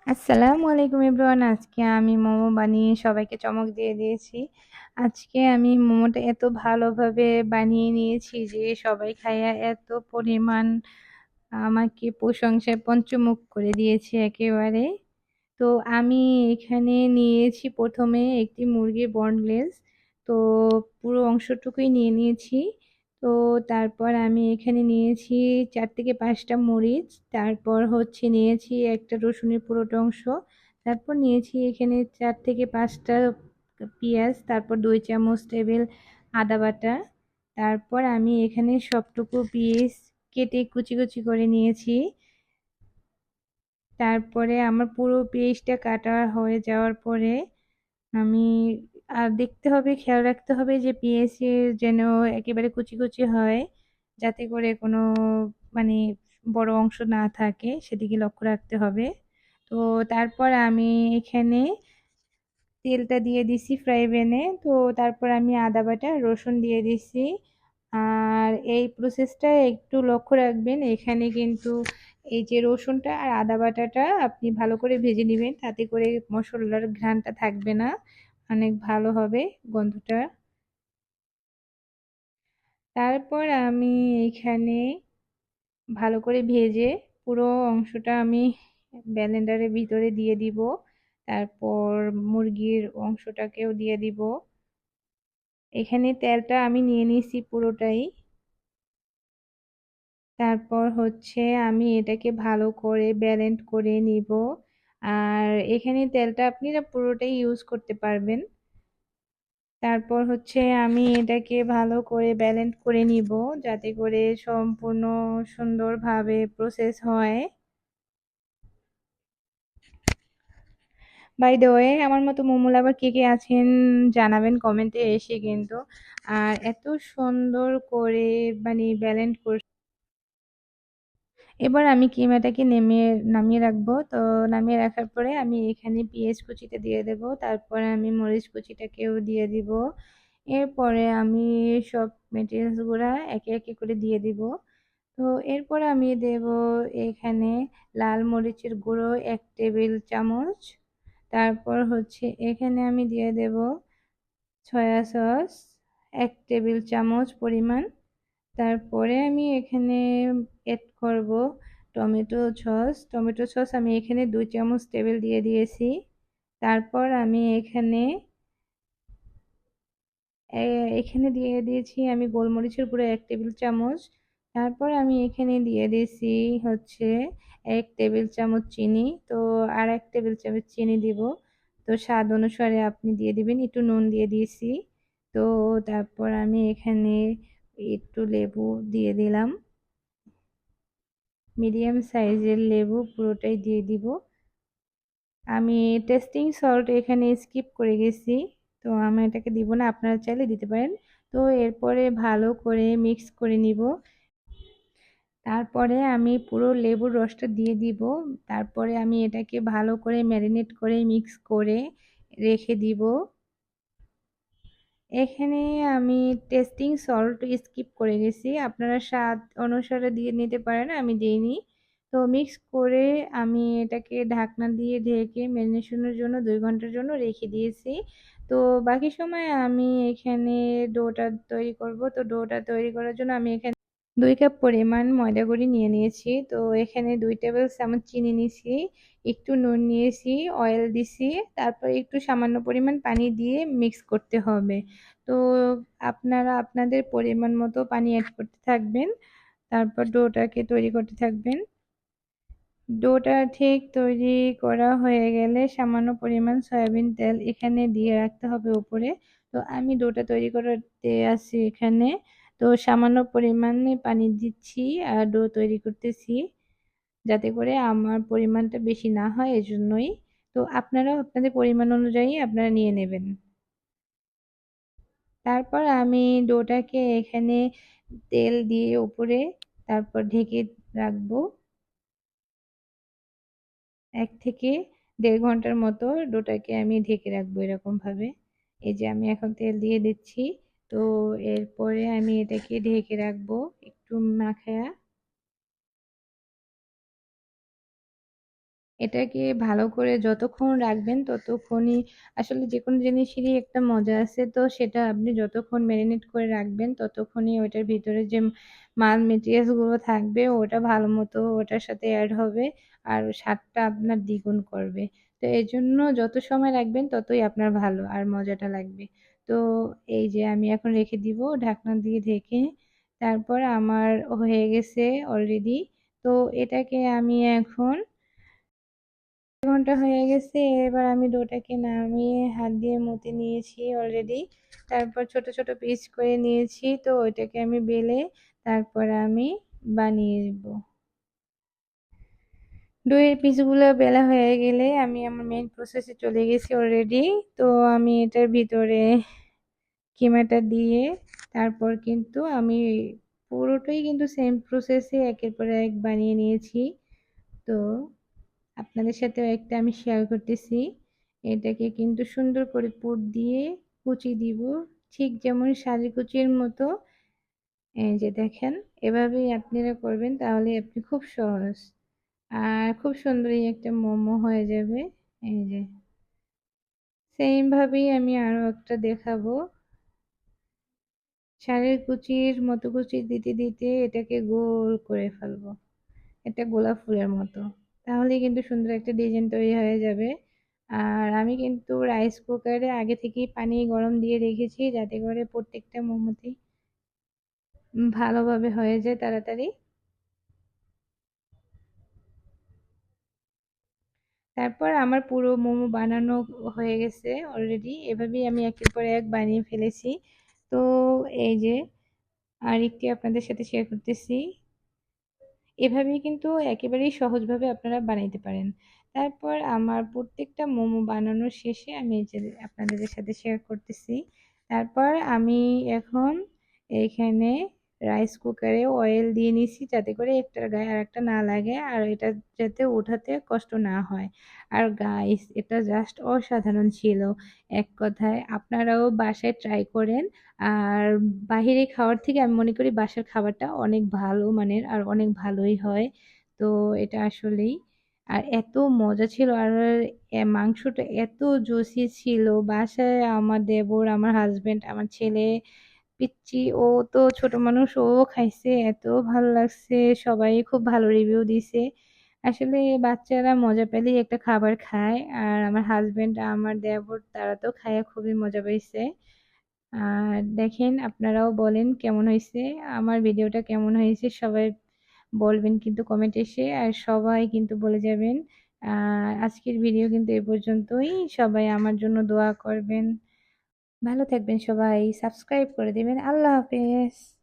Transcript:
আসসালামু আলাইকুম এভরিওয়ান। আজকে আমি মোমো বানিয়ে সবাইকে চমক দিয়ে দিয়েছি। আজকে আমি মোমোটা এত ভালোভাবে বানিয়ে নিয়েছি যে সবাই খাইয়া এত পরিমাণ আমাকে প্রশংসায় পঞ্চমুখ করে দিয়েছে একেবারে। তো আমি এখানে নিয়েছি প্রথমে একটি মুরগির বনলেস। তো পুরো অংশটুকুই নিয়ে নিয়েছি। তো তারপর আমি এখানে নিয়েছি ৪ থেকে ৫টা মরিচ, তারপর হচ্ছে নিয়েছি একটা রসুনের পুরোটা অংশ, তারপর নিয়েছি এখানে ৪ থেকে ৫টা পেঁয়াজ, তারপর ২ চামচ টেবিল আদা বাটা, তারপর আমি এখানে সবটুকু পিস কেটে কুচি কুচি করে নিয়েছি। তারপরে আমার পুরো পেস্টটা কাটা হয়ে যাওয়ার পরে আমি আর দেখতে হবে, খেয়াল রাখতে হবে যে পেঁয়াজের যেন একেবারে কুচি কুচি হয়, যাতে করে কোনো মানে বড় অংশ না থাকে, সেদিকে লক্ষ্য রাখতে হবে। তো তারপর আমি এখানে তেলটা দিয়ে দিছি ফ্রাই প্যানে। তো তারপর আমি আদা বাটা রসুন দিয়ে দিছি। আর এই প্রসেসটা একটু লক্ষ্য রাখবেন, এখানে কিন্তু এই যে রসুনটা আর আদা বাটাটা আপনি ভালো করে ভেজে নেবেন, তাতে করে মশলার ঘ্রাণটা থাকবে না, অনেক ভালো হবে গন্ধটা। তারপর আমি এখানে ভালো করে ভেজে পুরো অংশটা আমি ব্লেন্ডারের ভিতরে দিয়ে দিব। তারপর মুরগির অংশটাকেও দিয়ে দিব। এখানে তেলটা আমি নিয়ে নিয়েছি পুরোটাই। তারপর হচ্ছে আমি এটাকে ভালো করে ব্লেন্ড করে নিব। আর এখানে তেলটা আপনারা পুরোটাই ইউজ করতে পারবেন। তারপর হচ্ছে আমি এটাকে ভালো করে ব্লেন্ড করে নিব, যাতে করে সম্পূর্ণ সুন্দরভাবে প্রসেস হয়। বাই দ্য ওয়ে, আমার মতো মোমো লাভার কে কে আছেন জানাবেন কমেন্টে এসে কিন্তু। আর এত সুন্দর করে মানে ব্লেন্ড করে এবার আমি কিমাটাকে নামিয়ে রাখবো। তো নামিয়ে রাখার পরে আমি এখানে পেঁয়াজ কুচিটা দিয়ে দেব, তারপরে আমি মরিচ কুচিটাকেও দিয়ে দিব। এরপরে আমি সব মেটেরিয়ালস গুলা একে একে করে দিয়ে দিব। তো এরপরে আমি দেব এখানে লাল মরিচের গুঁড়ো ১ টেবিল চামচ। তারপর হচ্ছে এখানে আমি দিয়ে দেব সয়া সস ১ টেবিল চামচ পরিমাণ। তারপরে আমি এখানে এড করব টমেটো সস আমি এখানে ২ চামচ টেবিল দিয়ে দিয়েছি। তারপর আমি এখানে দিয়ে দিয়েছি আমি গোলমরিচের গুঁড়ো ১ টেবিল চামচ। তারপর আমি এখানে দিয়ে দিয়েছি হচ্ছে ১ টেবিল চামচ চিনি। তো আর ১ টেবিল চামচ চিনি দিব। তো স্বাদ অনুসারে আপনি দিয়ে দিবেন, একটু নুন দিয়ে দিয়েছি। তো তারপর আমি এখানে একটু লেবু দিয়ে দিলাম, মিডিয়াম সাইজের লেবু পুরোটাই দিয়ে দিব। আমি টেস্টিং সল্ট এখানে স্কিপ করে গেছি, তো আমি এটাকে দিব না, আপনারা চাইলে দিতে পারেন। তো এরপরে ভালো করে মিক্স করে নিব। তারপরে আমি পুরো লেবুর রসটা দিয়ে দিব। তারপরে আমি এটাকে ভালো করে ম্যারিনেট করে মিক্স করে রেখে দিব। এখানে আমি টেস্টিং সল্ট স্কিপ করে গেছি, আপনারা স্বাদ অনুসারে দিয়ে নিতে পারেন, আমি দিইনি। তো মিক্স করে আমি এটাকে ঢাকনা দিয়ে ঢেকে ম্যারিনেশনের জন্য ২ ঘন্টার জন্য রেখে দিয়েছি। তো বাকি সময় আমি এখানে ডোটা তৈরি করব। তো ডোটা তৈরি করার জন্য আমি এখানে ২ কাপ পরিমাণ ময়দা গুঁড়ি নিয়ে নিয়েছি। তো এখানে ২ টেবিল চামচ চিনি নিয়েছি, একটু নুন নিয়েছি, অয়েল দিছি, তারপর একটু সামান্য পরিমাণ পানি দিয়ে মিক্স করতে হবে। তো আপনারা আপনাদের পরিমাণ মতো পানি অ্যাড করতে থাকবেন, তারপর ডোটাকে তৈরি করতে থাকবেন। ডোটা ঠিক তৈরি করা হয়ে গেলে সামান্য পরিমাণ সয়াবিন তেল এখানে দিয়ে রাখতে হবে উপরে। তো আমি ডোটা তৈরি করতে আসি এখানে। তো সামান্য পরিমাণে পানি দিচ্ছি আর ডো তৈরি করতেছি, যাতে করে আমার পরিমাণটা বেশি না হয়, এজন্যই। তো আপনারাও আপনাদের পরিমাণ অনুযায়ী আপনারা নিয়ে নেবেন। তারপর আমি ডোটাকে এখানে তেল দিয়ে উপরে তারপর ঢেকে রাখবো ১ থেকে ১.৫ ঘন্টার মতো। ডোটাকে আমি ঢেকে রাখবো এরকম ভাবে। এই যে আমি এখন তেল দিয়ে দিচ্ছি। তো এরপরে আমি এটাকে ঢেকে রাখবো একটু মাখায়া। এটাকে ভালো করে যতক্ষণ রাখবেন ততক্ষণই আসলে যেকোনো জিনিসেরই একটা মজা আছে। তো সেটা আপনি যতক্ষণ মেরিনেট করে রাখবেন ততক্ষণই ওইটার ভিতরে যে মাল মেটেরিয়ালস গুলো থাকবে ওটা ভালো মতো ওটার সাথে এড হবে আর স্বাদটা আপনার দ্বিগুণ করবে। তো এজন্য যত সময় রাখবেন ততই আপনার ভালো আর মজাটা লাগবে। তো এই যে আমি এখন রেখে দিব ঢাকনা দিয়ে ঢেকে। তারপর আমার হয়ে গেছে অলরেডি। তো এটাকে আমি এখন ঘন্টা হয়ে গেছে। এবার আমি ডোটাকে নামিয়ে হাত দিয়ে মথে নিয়েছি অলরেডি। তারপর ছোট ছোট পিস করে নিয়েছি। তো ওইটাকে আমি বেলে তারপর আমি বানিয়ে নেব। দইয়ের পিসগুলো বেলা হয়ে গেলে আমি আমার মেইন প্রসেসে চলে গেছি অলরেডি। তো আমি এটার ভিতরে কিমাটা দিয়ে তারপর কিন্তু আমি পুরোটাই কিন্তু সেম প্রসেসে একের পর এক বানিয়ে নিয়েছি। তো আপনাদের সাথেও একটা আমি শেয়ার করতেছি। এটাকে কিন্তু সুন্দর করে পুর দিয়ে কুচি দিব, ঠিক যেমন সাজেকুচির মতো। এই যে দেখেন, এভাবেই আপনারা করবেন তাহলে আপনি খুব সহজ আর খুব সুন্দরই একটা মোমো হয়ে যাবে। এই যে সেম ভাবেই আমি আরো একটা দেখাবো। সারের কুচির মতো কুচি দিতে দিতে এটাকে গোল করে ফেলবো, এটা গোলাপ ফুলের মতো। তাহলে কিন্তু সুন্দর একটা ডিজাইন তৈরি হয়ে যাবে। আর আমি কিন্তু রাইস কুকারে আগে থেকেই পানি গরম দিয়ে রেখেছি যাতে করে প্রত্যেকটা মোমোতে ভালোভাবে হয়ে যায় তাড়াতাড়ি। তারপর আমার পুরো মোমো বানানো হয়ে গেছে অলরেডি। এভাবেই আমি একের পর এক বানিয়ে ফেলেছি। তো এই যে আরেকটি আপনাদের সাথে শেয়ার করতেছি। এভাবেই কিন্তু একেবারেই সহজভাবে আপনারা বানাইতে পারেন। তারপর আমার প্রত্যেকটা মোমো বানানোর শেষে আমি এই যে আপনাদের সাথে শেয়ার করতেছি। তারপর আমি এখন এইখানে রাইস কুকারে অয়েল দিয়ে নিছি যাতে করে একটার গায়ে আরেকটা না লাগে আর এটা যাতে ওঠাতে কষ্ট না হয়। আর গাইস এটা জাস্ট অসাধারণ ছিল। এক কথায় আপনারাও বাসায় ট্রাই করেন। আর বাহিরে খাওয়ার থেকে আমি মনে করি বাসার খাবারটা অনেক ভালো মানের আর অনেক ভালোই হয়। তো এটা আসলেই আর এত মজা ছিল আর মাংসটা এত জুসি ছিল। বাসায় আমার দেবর, আমার হাজবেন্ড, আমার ছেলে পিচ্চি, ও তো ছোট মানুষ, ও খাইছে, এত ভালো লাগছে। সবাই খুব ভালো রিভিউ দিছে। আসলে বাচ্চারা মজা পেলেই একটা খাবার খায় আর আমার হাজবেন্ড আমার দেবর তারা তো খায় খুবই মজা পাইছে। আর দেখেন আপনারাও বলেন কেমন হয়েছে, আমার ভিডিওটা কেমন হয়েছে সবাই বলবেন কিন্তু কমেন্ট এসে। আর সবাই কিন্তু বলে যাবেন। আর আজকের ভিডিও কিন্তু এ পর্যন্তই। সবাই আমার জন্য দোয়া করবেন। ভালো থাকবেন সবাই, সাবস্ক্রাইব করে দিবেন। আল্লাহ হাফেজ।